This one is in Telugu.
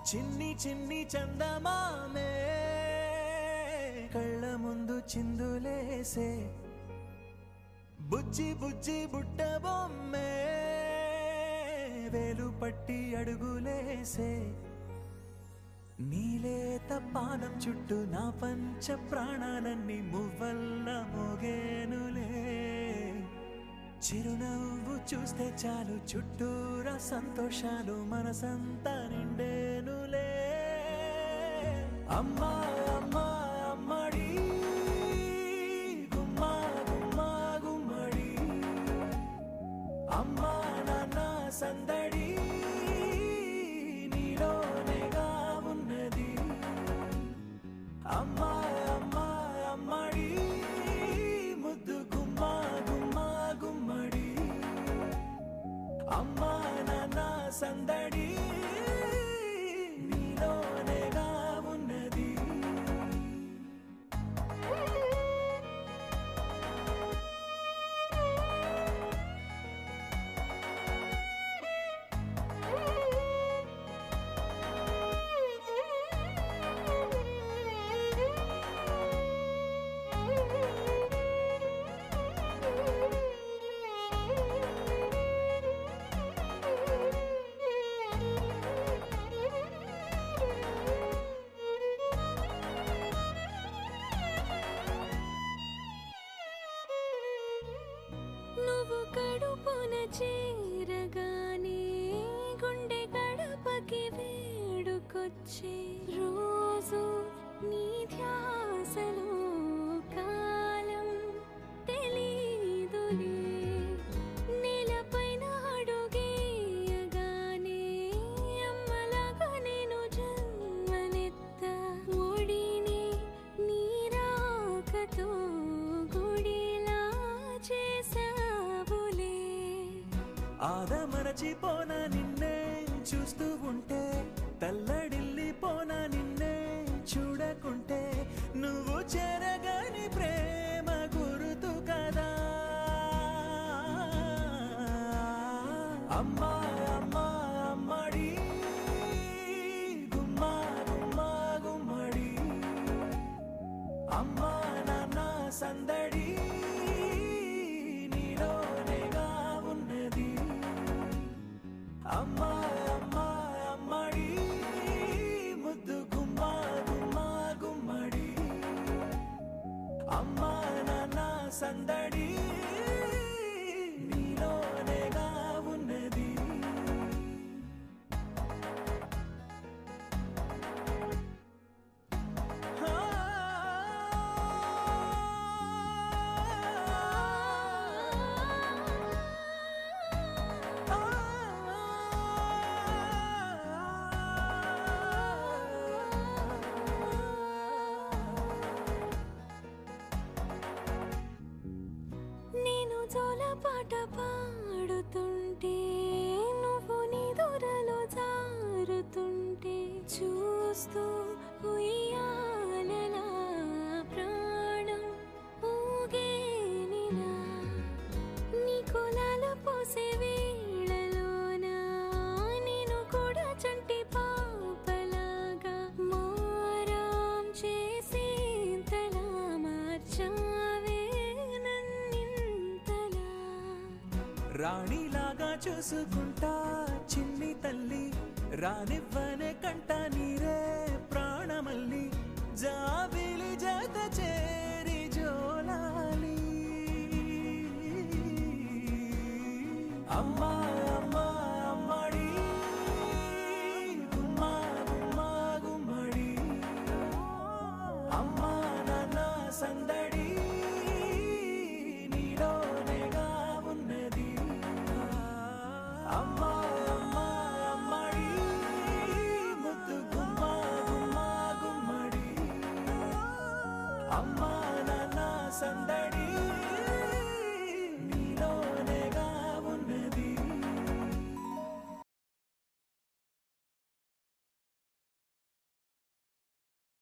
చిన్ని చిన్ని చందమామే కళ్ళ ముందు చిందులేసే బుజ్జి బుజ్జి బుట్ట బొమ్మే వేలు పట్టి అడుగులేసే నీలేత పానం చుట్టూ నా పంచ ప్రాణాలన్నీ మువ్వల్ల మోగేనులే చిరునవ్వు చూస్తే చాలు చుట్టూరా సంతోషాలు మనసంతా నిండేనులే అమ్మా అమ్మా అమ్మడి గుమ్మా గుమ్మా గుమ్మడి అమ్మా నాన్న సందడి నీలోనేగా ఉన్నది అమ్మా అమ్మా అమ్మడి ముద్దు గుమ్మా గుమ్మా గుమ్మడి అమ్మా నాన్న సందడి నీలోనేగా ఉన్నది నువ్వు కడుపున చేరగానే గుండె గడపకి వేడుకొచ్చే రోజు నీ ధ్యాసలో కాలం తెలీదులే నేలపైన అడుగేయగానే అమ్మలాగా నేను జన్మనెత్త ఒడిని నీ రాకతో గుడిలా చేసావులే ఆదమరచిపోనా నిన్నే చూస్తూ ఉంటే తల్లడిల్లిపోనా నిన్నే చూడకుంటే నువ్వు చెరగని ప్రేమ గురుతు కదా అమ్మా అమ్మా అమ్మడి గుమ్మా గుమ్మా గుమ్మడి అమ్మా నాన్న సందడి నీలోనేగా ఉన్నది అమ్మా అమ్మా అమ్మడి ముద్దు గుమ్మా గుమ్మా గుమ్మడి అమ్మా నాన్న సందడి నీలోనేగా ఉన్నది నేను జోలపాట పాడుతుంటే నువ్వు నీ దూరలో జారుతుంటే చూస్తూ ఉయ్యాలలా ప్రాణం ఊగేనిలా నీ కులాల పోసే వేళలోన నేను కూడా చంటి పాపలాగా మారాం చేసేంతలా మార్చావే నన్నింతలా రాణిలాగా చూసుకుంటా చిన్ని తల్లి రానివ్వనే కంట నీరే ప్రాణమల్లి జాబిలి జత చేరి జోలాలి అమ్మా అమ్మా అమ్మడి గుమ్మా గుమ్మా గుమ్మడి అమ్మా నాన్న సందడి